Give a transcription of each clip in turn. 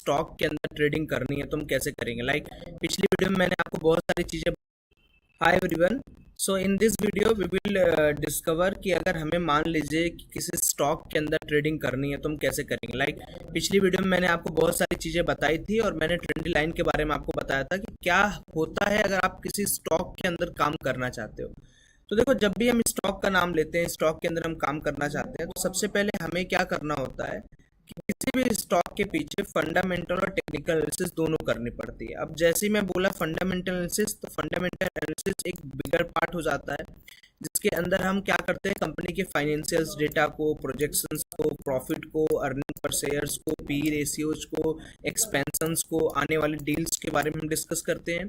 Stock के अंदर trading करनी है तो हम कैसे करेंगे। पिछली वीडियो में मैंने आपको बहुत सारी चीज़ें। Hi everyone, so in this video we will discover कि अगर हमें मान लीजिए कि किसी स्टॉक के अंदर ट्रेडिंग करनी है तो हम कैसे करेंगे। पिछली वीडियो में मैंने आपको बहुत सारी चीज़ें बताई थी और मैंने ट्रेंडी लाइन के बारे में आपको बताया था कि क्या होता है अगर आप किसी स्टॉक के अंदर काम करना चाहते हो। तो देखो, जब भी हम स्टॉक का नाम लेते हैं, स्टॉक के अंदर हम काम करना चाहते हैं, तो सबसे पहले हमें क्या करना होता है कि किसी भी स्टॉक के पीछे फंडामेंटल और टेक्निकल एनालिसिस दोनों करनी पड़ती है। अब जैसे ही मैं बोला फंडामेंटल एनालिसिस, तो फंडामेंटल एनालिसिस एक बिगर पार्ट हो जाता है जिसके अंदर हम क्या करते हैं, कंपनी के फाइनेंशियल्स डेटा को, प्रोजेक्शंस को, प्रॉफिट को, अर्निंग पर शेयर्स को, पी रेशियोज को, एक्सपेंशंस को, आने वाले डील्स के बारे में हम डिस्कस करते हैं।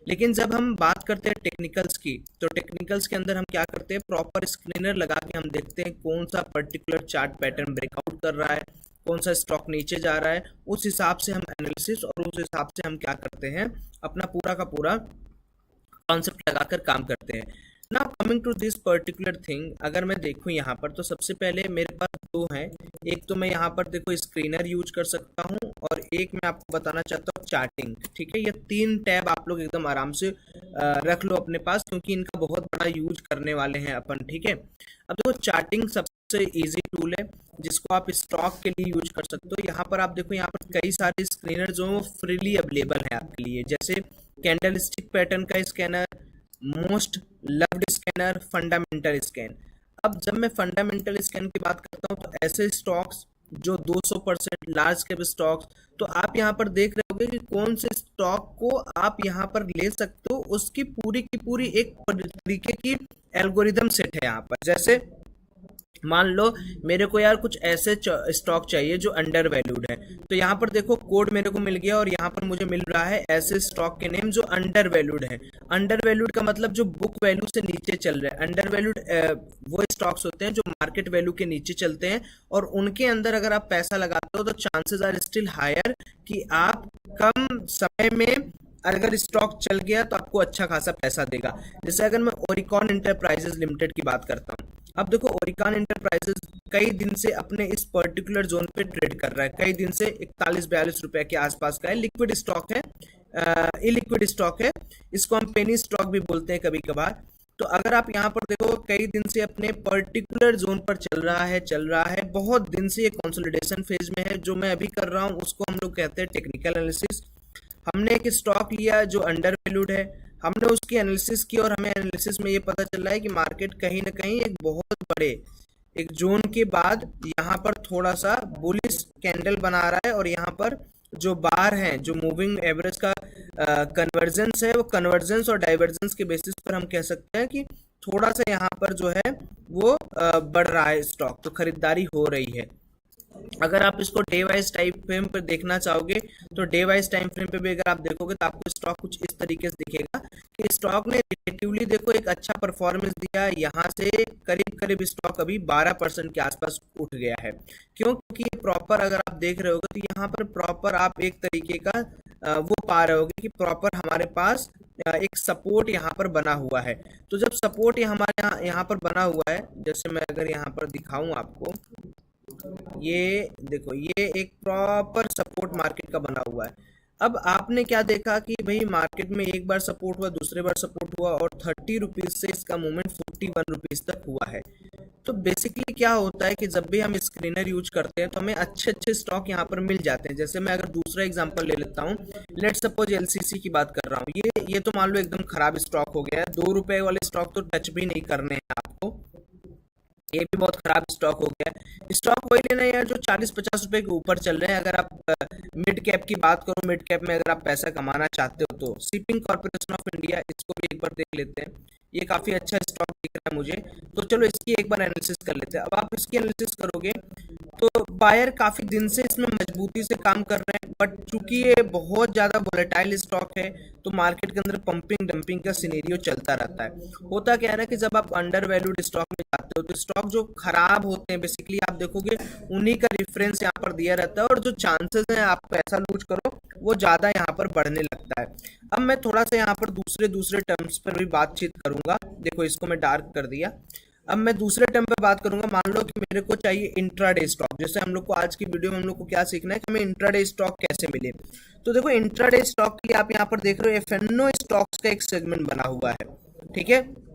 लेकिन जब हम बात करते हैं टेक्निकल्स की, तो टेक्निकल्स के अंदर हम क्या करते हैं, प्रॉपर स्क्रीनर लगा के हम देखते हैं कौन सा पर्टिकुलर चार्ट पैटर्न ब्रेकआउट कर रहा है, कौन सा स्टॉक नीचे जा रहा है। उस हिसाब से हम एनालिसिस और उस हिसाब से हम क्या करते हैं, अपना पूरा का पूरा कॉन्सेप्ट लगाकर काम करते हैं। Now coming to this particular thing, अगर मैं देखूं यहाँ पर, तो सबसे पहले मेरे पास दो हैं। एक तो मैं यहाँ पर देखो स्क्रीनर यूज कर सकता हूँ और एक मैं आपको बताना चाहता हूँ चार्टिंग। ठीक है, ये तीन टैब आप लोग एकदम आराम से रख लो अपने पास, क्योंकि इनका बहुत बड़ा यूज करने वाले हैं अपन। ठीक है, अब देखो चार्टिंग सबसे इजी टूल है जिसको आप स्टॉक के लिए यूज कर सकते हो। यहाँ पर आप देखो, यहाँ पर कई सारे स्क्रीनर जो है फ्रीली अवेलेबल है आपके लिए, जैसे कैंडल स्टिक पैटर्न का scanner, most loved scanner, fundamental scan. अब जब मैं फंडामेंटल स्कैन की बात करता हूँ, तो ऐसे स्टॉक्स जो 200% लार्ज कैप स्टॉक्स, तो आप यहाँ पर देख रहे होगे कि कौन से स्टॉक को आप यहाँ पर ले सकते हो, उसकी पूरी की पूरी एक तरीके की एल्गोरिदम सेट है यहाँ पर। जैसे मान लो मेरे को यार कुछ ऐसे स्टॉक चाहिए जो अंडर वैल्यूड है, तो यहाँ पर देखो कोड मेरे को मिल गया और यहाँ पर मुझे मिल रहा है ऐसे स्टॉक के नेम जो अंडर वैल्यूड है। अंडर वैल्यूड का मतलब जो बुक वैल्यू से नीचे चल रहे हैं। अंडर वैल्यूड वो स्टॉक्स होते हैं जो मार्केट वैल्यू के नीचे चलते हैं, और उनके अंदर अगर आप पैसा लगाते हो तो चांसेस आर स्टिल हायर कि आप कम समय में अगर स्टॉक चल गया तो आपको अच्छा खासा पैसा देगा। जैसे अगर मैं ओरिकॉन इंटरप्राइजेज लिमिटेड की बात करता हूँ, अब देखो ओरिकॉन इंटरप्राइजेज कई दिन से अपने इस पर्टिकुलर जोन पे ट्रेड कर रहा है, कई दिन से 41-42 रुपए के आसपास का है। लिक्विड स्टॉक है, इलिक्विड स्टॉक है, इसको हम पेनी स्टॉक भी बोलते हैं कभी कभार। तो अगर आप यहाँ पर देखो कई दिन से अपने पर्टिकुलर जोन पर चल रहा है, बहुत दिन से ये कंसोलिडेशन फेज में है। जो मैं अभी कर रहा हूँ उसको हम लोग कहते हैं टेक्निकल एनालिसिस। हमने एक स्टॉक लिया जो अंडर वैल्यूड है, हमने उसकी एनालिसिस की और हमें एनालिसिस में ये पता चल रहा है कि मार्केट कहीं ना कहीं एक बहुत बड़े एक जोन के बाद यहाँ पर थोड़ा सा बुलिश कैंडल बना रहा है, और यहाँ पर जो बार है, जो मूविंग एवरेज का कन्वर्जेंस है, वो कन्वर्जेंस और डाइवर्जेंस के बेसिस पर हम कह सकते हैं कि थोड़ा सा यहाँ पर जो है वो बढ़ रहा है स्टॉक, तो खरीदारी हो रही है। अगर आप इसको डे वाइज टाइम फ्रेम पर देखना चाहोगे, तो डे वाइज टाइम फ्रेम पे भी अगर आप देखोगे तो आपको स्टॉक कुछ इस तरीके से दिखेगा कि स्टॉक ने रिलेटिवली देखो एक अच्छा परफॉर्मेंस दिया है। यहाँ से करीब करीब स्टॉक अभी 12% के आसपास उठ गया है। क्यों? क्योंकि ये प्रॉपर अगर आप देख रहे होगे तो यहाँ पर प्रॉपर आप एक तरीके का वो पा रहे होगे कि प्रॉपर हमारे पास एक सपोर्ट यहाँ पर बना हुआ है। तो जब सपोर्ट हमारे यहाँ पर बना हुआ है, जैसे मैं अगर यहाँ पर दिखाऊं आपको, ये देखो ये एक प्रॉपर सपोर्ट मार्केट का बना हुआ है। अब आपने क्या देखा कि भाई मार्केट में एक बार सपोर्ट हुआ, दूसरे बार सपोर्ट हुआ, और 30 रुपीज से इसका मूवमेंट 41 रुपीज तक हुआ है। तो बेसिकली क्या होता है कि जब भी हम स्क्रीनर यूज करते हैं तो हमें अच्छे अच्छे स्टॉक यहाँ पर मिल जाते हैं। जैसे मैं अगर दूसरा एग्जांपल ले लेता हूँ, लेट सपोज एलसीसी की बात कर रहा हूँ, ये तो मान लो एकदम खराब स्टॉक हो गया है। 2 रुपए वाले स्टॉक तो टच भी नहीं करने हैं आपको, ये भी बहुत खराब स्टॉक हो गया है। स्टॉक वही लेना है यार जो 40-50 रुपए के ऊपर चल रहे हैं। अगर आप मिड कैप की बात करो, मिड कैप में अगर आप पैसा कमाना चाहते हो तो शिपिंग कॉर्पोरेशन ऑफ इंडिया, इसको भी एक बार देख लेते हैं। ये काफी अच्छा स्टॉक दिख रहा है मुझे, तो चलो इसकी एक बार एनालिसिस कर लेते हैं। अब आप इसकी एनालिसिस करोगे तो बायर काफी दिन से इसमें मजबूती से काम कर रहे हैं, बट चूंकि ये बहुत ज्यादा वोलेटाइल स्टॉक है तो मार्केट के अंदर पंपिंग डंपिंग का सिनेरियो चलता रहता है। होता क्या है ना कि जब आप अंडर वैल्यूड स्टॉक में जाते हो तो स्टॉक जो खराब होते हैं बेसिकली आप देखोगे उन्हीं का रेफरेंस यहाँ पर दिया रहता है, और जो चांसेस है आप पैसा लूज करो वो ज्यादा यहाँ पर बढ़ने लगता है। अब मैं थोड़ा सा यहाँ पर दूसरे टर्म्स पर भी बातचीत करूंगा। देखो इसको मैं डार्क कर दिया। अब मैं दूसरे टर्म पे बात करूंगा। मान लो कि मेरे को चाहिए इंट्राडे स्टॉक, जैसे हम लोग को आज की वीडियो में हम लोग को क्या सीखना है कि हमें इंट्राडे स्टॉक कैसे मिले। तो देखो इंट्राडे स्टॉक के लिए आप यहाँ पर देख रहे हो एफएनओ स्टॉक्स का एक सेगमेंट बना हुआ है, ठीक है।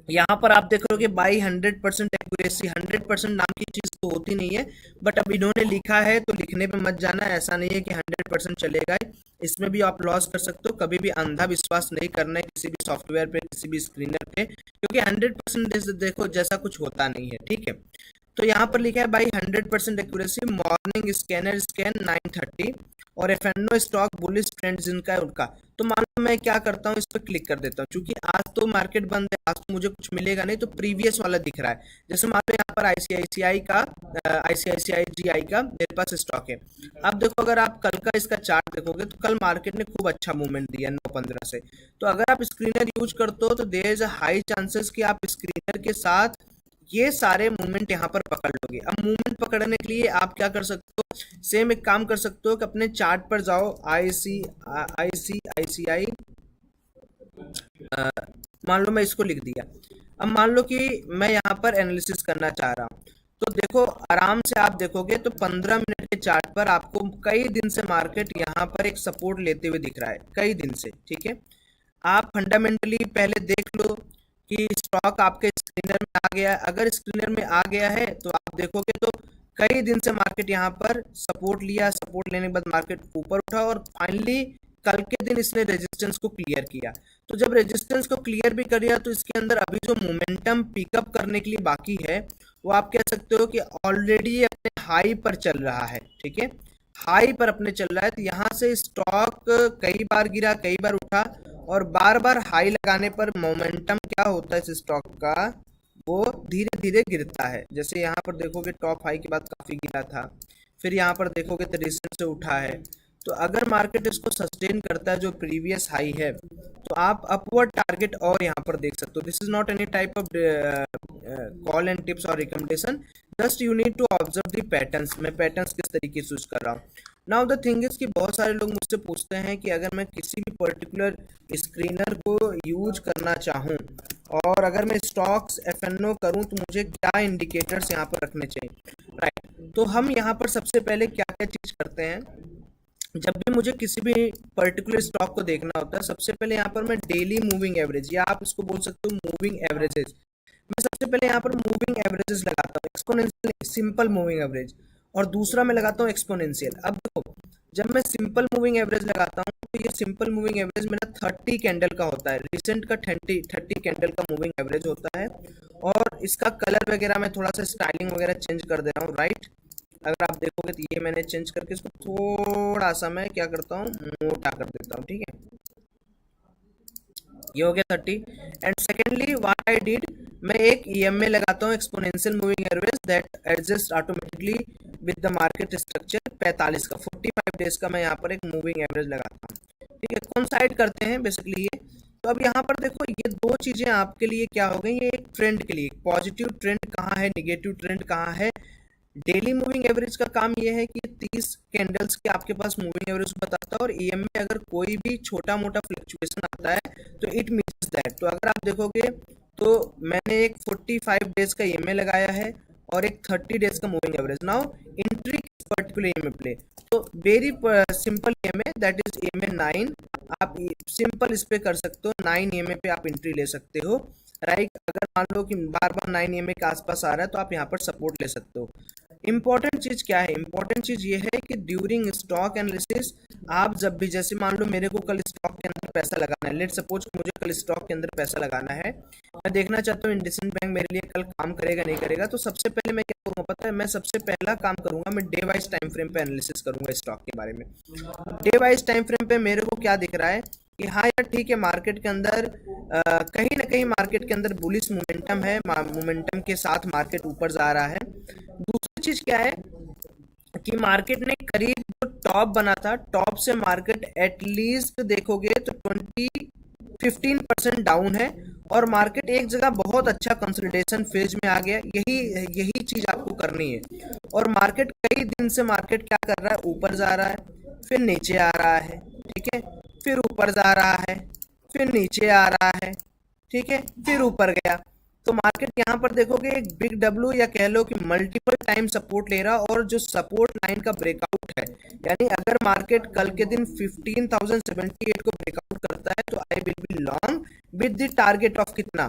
यहाँ पर आप देख रहे हो कि बाई 100% एक्यूरेसी, 100% नाम की चीज तो होती नहीं है, बट अब इन्होंने लिखा है तो लिखने पे मत जाना, ऐसा नहीं है कि 100% चलेगा ही। इसमें भी आप लॉस कर सकते हो। कभी भी अंधा विश्वास नहीं करना है किसी भी सॉफ्टवेयर पे, किसी भी स्क्रीनर पे, क्योंकि 100% देखो जैसा कुछ होता नहीं है, ठीक है। तो यहाँ पर लिखा है by 100% accuracy morning scanner scan 9:30 और एफएनओ स्टॉक बुलिश ट्रेंड जिनका है उनका। तो मान लो मैं क्या करता हूँ, इस पर क्लिक कर देता हूँ, क्योंकि आज तो मार्केट बंद है, आज तो मुझे कुछ मिलेगा नहीं, तो प्रीवियस वाला दिख रहा है। जैसे मान लो यहाँ पर आईसीआईसीआई जीआई का मेरे पास स्टॉक है। अब देखो अगर आप कल का इसका चार्ट देखोगे तो कल मार्केट ने खूब अच्छा मूवमेंट दिया 9:15 से। तो अगर आप स्क्रीनर यूज करते हो तो there is a high chances कि आप स्क्रीनर के साथ ये सारे मूवमेंट यहाँ पर पकड़ लोगे। अब मूवमेंट पकड़ने के लिए आप क्या कर सकते हो, सेम एक काम कर सकते हो कि अपने चार्ट पर जाओ, आईसीआईसीआई मान लो मैं इसको लिख दिया। अब मान लो कि मैं यहाँ पर एनालिसिस करना चाह रहा हूँ, तो देखो आराम से आप देखोगे तो 15 मिनट के चार्ट पर आपको कई दिन से मार्केट यहाँ पर एक सपोर्ट लेते हुए दिख रहा है, कई दिन से, ठीक है। आप फंडामेंटली पहले देख लो कि स्टॉक आपके स्क्रीनर में आ गया है। अगर स्क्रीनर में आ गया है तो आप देखोगे तो कई दिन से मार्केट यहाँ पर सपोर्ट लिया, सपोर्ट लेने के बाद मार्केट ऊपर उठा और फाइनली कल के दिन इसने रेजिस्टेंस को क्लियर किया। तो जब रेजिस्टेंस को क्लियर भी कर दिया तो इसके अंदर अभी जो मोमेंटम पिकअप करने के लिए बाकी है वो आप कह सकते हो कि ऑलरेडी ये अपने हाई पर चल रहा है, ठीक है। हाई पर अपने चल रहा है, तो यहाँ से स्टॉक कई बार गिरा, कई बार उठा, और बार बार हाई लगाने पर मोमेंटम क्या होता है इस स्टॉक का, वो धीरे धीरे गिरता है। जैसे यहाँ पर देखोगे टॉप हाई के बाद काफी गिरा था, फिर यहाँ पर देखोगे तो रिसेंट से उठा है। तो अगर मार्केट इसको सस्टेन करता है जो प्रीवियस हाई है, तो आप अपवर्ड टारगेट और यहाँ पर देख सकते हो। This is not any type of call and tips और recommendation, just you need to observe the patterns. मैं पैटर्न्स किस तरीके से यूज कर रहा हूँ। नाउ द थिंग इज कि बहुत सारे लोग मुझसे पूछते हैं कि अगर मैं किसी भी पर्टिकुलर स्क्रीनर को यूज करना चाहूँ और अगर मैं स्टॉक्स एफएनओ करूँ तो मुझे क्या इंडिकेटर्स यहाँ पर रखने चाहिए, राइट। तो हम यहाँ पर सबसे पहले क्या क्या चीज करते हैं, जब भी मुझे किसी भी पर्टिकुलर स्टॉक को देखना होता है, सबसे पहले यहाँ पर मैं डेली मूविंग एवरेज, या आप इसको बोल सकते हो मूविंग एवरेजेस, मैं सबसे पहले यहाँ पर मूविंग एवरेजेस लगाता हूँ, एक्सपोनेंशियल सिंपल मूविंग एवरेज, और दूसरा मैं लगाता हूँ एक्सपोनेंशियल। अब देखो जब मैं सिंपल मूविंग एवरेज लगाता हूँ तो ये सिंपल मूविंग एवरेज मेरा 30 कैंडल का होता है, रिसेंट का 30 कैंडल का मूविंग एवरेज होता है। और इसका कलर वगैरह मैं थोड़ा सा स्टाइलिंग वगैरह चेंज कर दे रहा हूँ, राइट। अगर आप देखोगे तो ये मैंने चेंज करके इसको थोड़ा सा मैं क्या करता हूँ, मोटा कर देता हूँ, ठीक है। ये हो गया 30। And secondly what I did, मैं एक ईएमए लगाता हूँ, exponential moving average that adjust automatically with the market structure, 45 का 45 डेज का मैं यहाँ पर एक मूविंग एवरेज लगाता हूँ, ठीक है। कॉन्साइड करते हैं बेसिकली ये। तो अब यहाँ पर देखो ये दो चीजें आपके लिए क्या हो गई, ये एक ट्रेंड के लिए, पॉजिटिव ट्रेंड कहाँ है, निगेटिव ट्रेंड कहाँ है। डेली मूविंग एवरेज का काम यह है कि 30 कैंडल्स के आपके पास मूविंग एवरेज बताता है, और ईएम में अगर कोई भी छोटा मोटा फ्लक्चुएशन आता है तो इट मीन्स दैट। तो अगर आप देखोगे तो मैंने एक 45 डेज का ईएमए लगाया है और एक 30 डेज का मूविंग एवरेज। नाउ एंट्री किस पर्टिकुलर ईएमए प्ले, तो very simple EMA that is EMA 9, आप सिंपल इस पे कर सकते हो, 9 ईएमए पे आप एंट्री ले सकते हो, राइट। अगर मान लो कि बार बार 9 ईएमए के आसपास आ रहा है तो आप यहाँ पर सपोर्ट ले सकते हो। इंपॉर्टेंट चीज क्या है, इंपॉर्टेंट चीज ये है कि ड्यूरिंग स्टॉक एनालिसिस आप जब भी, जैसे मान लो मेरे को कल स्टॉक के अंदर पैसा लगाना है, लेट सपोज मुझे कल स्टॉक के अंदर पैसा लगाना है, मैं देखना चाहता हूँ इंडसइंड बैंक मेरे लिए कल काम करेगा नहीं करेगा, तो सबसे पहले मैं क्या करूँगा पता है, मैं सबसे पहला काम करूंगा, मैं डे वाइज टाइम फ्रेम पे एनालिसिस करूंगा स्टॉक के बारे में। डे वाइज टाइम फ्रेम पे मेरे को क्या दिख रहा है कि हाँ यार ठीक है, मार्केट के अंदर कहीं ना कहीं मार्केट के अंदर बुलिश मोमेंटम है, मोमेंटम के साथ मार्केट ऊपर जा रहा है। दूसरी चीज क्या है कि मार्केट ने करीब जो टॉप बना था, टॉप से मार्केट एटलीस्ट देखोगे तो 15% डाउन है, और मार्केट एक जगह बहुत अच्छा कंसोलिडेशन फेज में आ गया। यही यही चीज आपको करनी है। और मार्केट कई दिन से मार्केट क्या कर रहा है, ऊपर जा रहा है, फिर नीचे आ रहा है, ठीक है, फिर ऊपर जा रहा है, फिर नीचे आ रहा है, ठीक है, फिर ऊपर गया। तो मार्केट यहाँ पर देखोगे एक बिग डब्ल्यू या कह लो कि मल्टीपल टाइम सपोर्ट ले रहा, और जो सपोर्ट लाइन का ब्रेकआउट है, यानी अगर मार्केट कल के दिन 15,078 को ब्रेकआउट करता है तो I will be long with the target of कितना।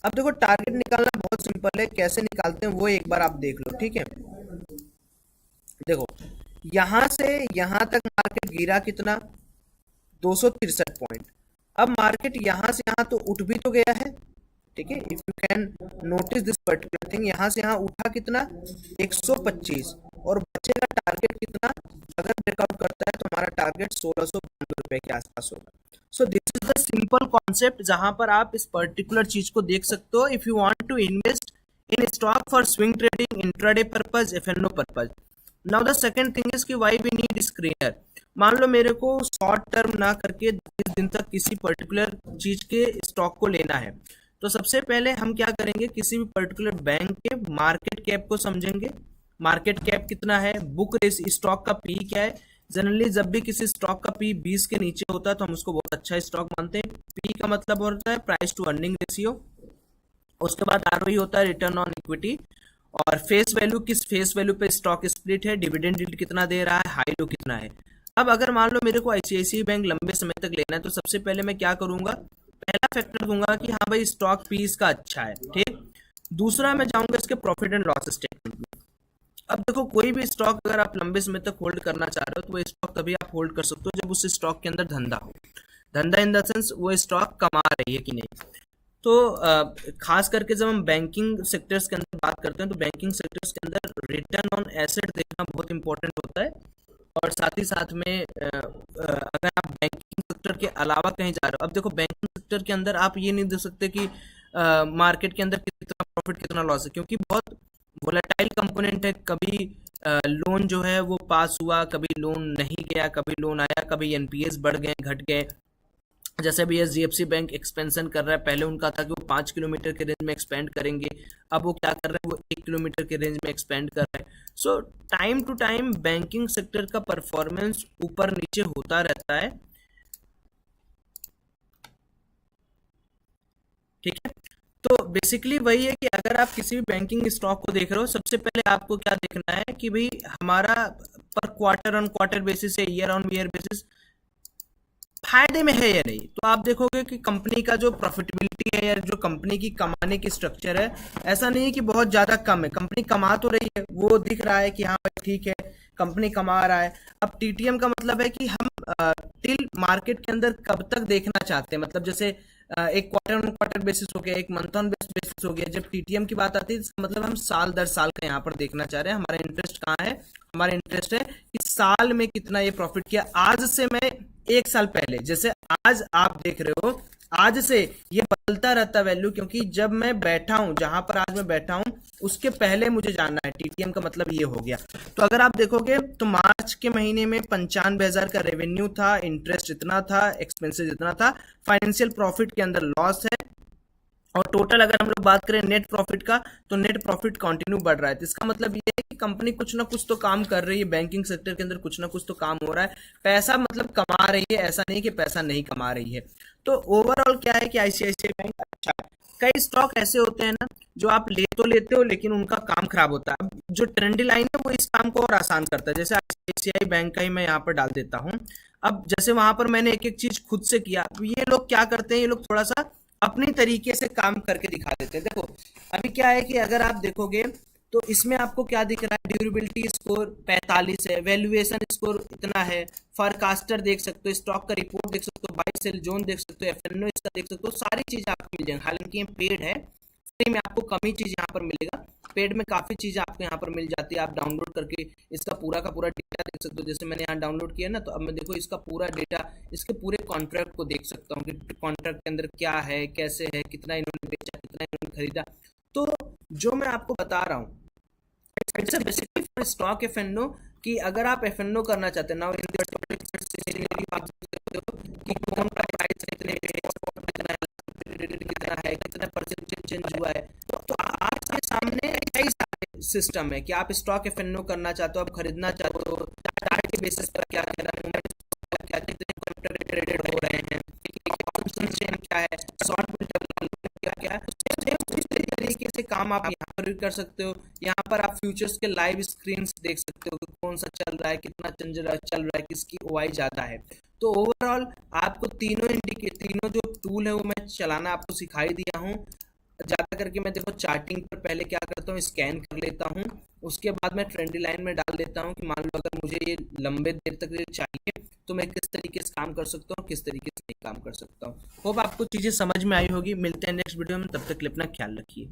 अब देखो टारगेट निकालना बहुत सिंपल है, कैसे निकालते हैं वो एक बार आप देख लो, ठीक है। देखो यहां से यहां तक मार्केट गिरा कितना, 263 पॉइंट। अब मार्केट यहां से यहां तो उठ भी तो गया है, ठीक है। If you can notice this particular thing, यहां से यहां उठा कितना 125, और बचेगा टारगेट कितना, अगर ब्रेकआउट करता है तो हमारा टारगेट 1692 रुपए के आसपास होगा। So this is the simple concept जहां पर आप इस पर्टिकुलर चीज को देख सकते हो। If you want to invest in stock for swing trading, intraday purpose, FnO purpose. Now the second thing is कि व्हाई वी नीड स्क्रीनर। मान लो मेरे को शॉर्ट टर्म ना करके 30 दिन तक किसी पर्टिकुलर चीज के स्टॉक को लेना है, तो सबसे पहले हम क्या करेंगे, किसी भी पर्टिकुलर बैंक के मार्केट कैप को समझेंगे। मार्केट कैप कितना है, बुक रेस स्टॉक का पी क्या है। जनरली जब भी किसी स्टॉक का पी 20 के नीचे होता है तो हम उसको बहुत अच्छा स्टॉक मानते हैं। पी का मतलब होता है प्राइस टू अर्निंग रेशियो। उसके बाद आरओई होता है रिटर्न ऑन इक्विटी, और फेस वैल्यू, किस फेस वैल्यू पे स्टॉक स्प्लिट है, डिविडेंड यील्ड कितना दे रहा है, हाई लो कितना है। अब अगर मान लो मेरे को आईसीआईसीआई बैंक लंबे समय तक लेना है, तो सबसे पहले मैं क्या करूंगा, पहला फैक्टर दूंगा कि हाँ भाई स्टॉक पी इसका अच्छा है, ठीक। दूसरा मैं जाऊंगा इसके प्रॉफिट एंड लॉस स्टेटमेंट में। अब देखो कोई भी स्टॉक अगर आप लंबे समय तक होल्ड करना चाह रहे हो तो वो स्टॉक तभी आप होल्ड कर सकते हो जब उस स्टॉक के अंदर धंधा हो। धंधा इन द सेंस वो स्टॉक कमा रही है कि नहीं। तो खास करके जब हम बैंकिंग सेक्टर्स के अंदर बात करते हैं तो बैंकिंग सेक्टर्स के अंदर रिटर्न ऑन एसेट देखना बहुत इंपॉर्टेंट होता है। और साथ ही साथ में अगर आप बैंकिंग सेक्टर के अलावा कहीं जा रहे हो, अब देखो बैंकिंग सेक्टर के अंदर आप ये नहीं देख सकते कि मार्केट के अंदर कितना प्रॉफिट कितना लॉस है, क्योंकि बहुत वोलेटाइल कंपोनेंट है। कभी लोन जो है वो पास हुआ, कभी लोन नहीं गया, कभी लोन आया, कभी एनपीएस बढ़ गए घट गए। जैसे अभी एचडीएफसी बैंक एक्सपेंशन कर रहा है, पहले उनका था कि वो 5 किलोमीटर के रेंज में एक्सपेंड करेंगे, अब वो क्या कर रहे हैं, वो 1 किलोमीटर के रेंज में एक्सपेंड कर रहे हैं। So time to time banking sector का परफॉर्मेंस ऊपर नीचे होता रहता है, ठीक है। तो बेसिकली वही है कि अगर आप किसी भी बैंकिंग स्टॉक को देख रहे हो, सबसे पहले आपको क्या देखना है कि भाई हमारा पर क्वार्टर ऑन क्वार्टर बेसिस है, ईयर ऑन ईयर बेसिस फायदे में है या नहीं। तो आप देखोगे कि कंपनी का जो प्रॉफिटेबिलिटी है या जो कंपनी की कमाने की स्ट्रक्चर है, ऐसा नहीं है कि बहुत ज्यादा कम है, कंपनी कमा तो रही है, वो दिख रहा है कि हाँ भाई ठीक है कंपनी कमा रहा है। अब टीटीएम का मतलब है कि हम टिल मार्केट के अंदर कब तक देखना चाहते हैं, मतलब जैसे एक क्वार्टर ऑन क्वार्टर बेसिस हो गया, एक मंथ ऑन बेसिस हो गया। जब टीटीएम की बात आती है इसका मतलब हम साल दर साल का यहाँ पर देखना चाह रहे हैं। हमारा इंटरेस्ट कहाँ है, हमारा इंटरेस्ट है कि साल में कितना ये प्रॉफिट किया। आज से मैं 1 साल पहले, जैसे आज आप देख रहे हो, आज से ये बदलता रहता वैल्यू, क्योंकि जब मैं बैठा हूं जहां पर आज मैं बैठा हूं उसके पहले मुझे जानना है। टीटीएम का मतलब ये हो गया। तो अगर आप देखोगे तो मार्च के महीने में 95,000 का रेवेन्यू था, इंटरेस्ट इतना था, एक्सपेंसेस इतना था, फाइनेंशियल प्रॉफिट के अंदर लॉस है, और टोटल अगर हम लोग बात करें नेट प्रॉफिट का तो नेट प्रॉफिट कंटिन्यू बढ़ रहा है। तो इसका मतलब ये है कि कंपनी कुछ ना कुछ तो काम कर रही है, बैंकिंग सेक्टर के अंदर कुछ ना कुछ तो काम हो रहा है, पैसा मतलब कमा रही है, ऐसा नहीं कि पैसा नहीं कमा रही है। तो ओवरऑल क्या है कि आईसीआईसीआई बैंक अच्छा है। कई स्टॉक ऐसे होते हैं ना जो आप ले तो लेते हो लेकिन उनका काम खराब होता है। अब जो ट्रेंडी लाइन है वो इस काम को और आसान करता है। जैसे आईसीआईसीआई बैंक का ही मैं यहाँ पर डाल देता हूँ। अब जैसे वहां पर मैंने एक एक चीज खुद से किया, तो ये लोग क्या करते हैं, ये लोग थोड़ा सा अपनी तरीके से काम करके दिखा देते हैं। देखो अभी क्या है कि अगर आप देखोगे तो इसमें आपको क्या दिख रहा है, ड्यूरेबिलिटी स्कोर 45 है, वैल्यूएशन स्कोर इतना है, फॉरकास्टर देख सकते हो, स्टॉक का रिपोर्ट देख सकते हो, बाय सेल जोन देख सकते हो, एफएनओ इसका देख सकते हो, सारी चीजें आपको मिल जाएंगी। हालांकि ये पेड है, फ्री में आपको कम ही चीज यहाँ पर मिलेगा, पेड में काफी चीजें आपको यहाँ पर मिल जाती है। आप डाउनलोड करके इसका पूरा का पूरा डेटा देख सकते हो। जैसे मैंने यहाँ डाउनलोड किया ना, तो अब मैं देखो इसका पूरा डेटा, इसके पूरे कॉन्ट्रैक्ट को देख सकता हूँ कि कॉन्ट्रैक्ट के अंदर क्या है, कैसे है, कितना इन्होंने बेचा, कितना इन्होंने खरीदा। तो जो मैं आपको बता रहा हूँ it's basically for stock FnO, कि अगर आप एफएनओ करना चाहते हैं ना, इन कि कौन का प्राइस कितने कितना है, कितना परसेंट चेंज हुआ है। तो आपके सामने कई सारे सिस्टम है कि आप स्टॉक एफएनओ करना चाहते हो, आप खरीदना चाहते हो, चार्ट के बेसिस पर क्या क्या कितने ट्रेडेड हो रहे हैं, क्या है, शॉर्ट क्या क्या है, काम आप यहाँ पर भी कर सकते हो। यहाँ पर आप फ्यूचर्स के लाइव स्क्रीन्स देख सकते हो कि कौन सा चल रहा है, कितना चल रहा है, किसकी ओआई ज़्यादा है। तो ओवरऑल आपको तीनों जो टूल है वो मैं चलाना आपको सिखाई दिया हूँ। ज़्यादा करके मैं देखो चार्टिंग पर पहले क्या करता हूँ, स्कैन कर लेता हूँ, उसके बाद मैं ट्रेंडी लाइन में डाल देता हूँ कि मान लो अगर मुझे ये लंबे देर तक ये चाहिए तो मैं किस तरीके से काम कर सकता हूँ, किस तरीके से नहीं काम कर सकता हूँ। होप आपको चीज़ें समझ में आई होगी। मिलते हैं नेक्स्ट वीडियो में, तब तक के लिए अपना ख्याल रखिए।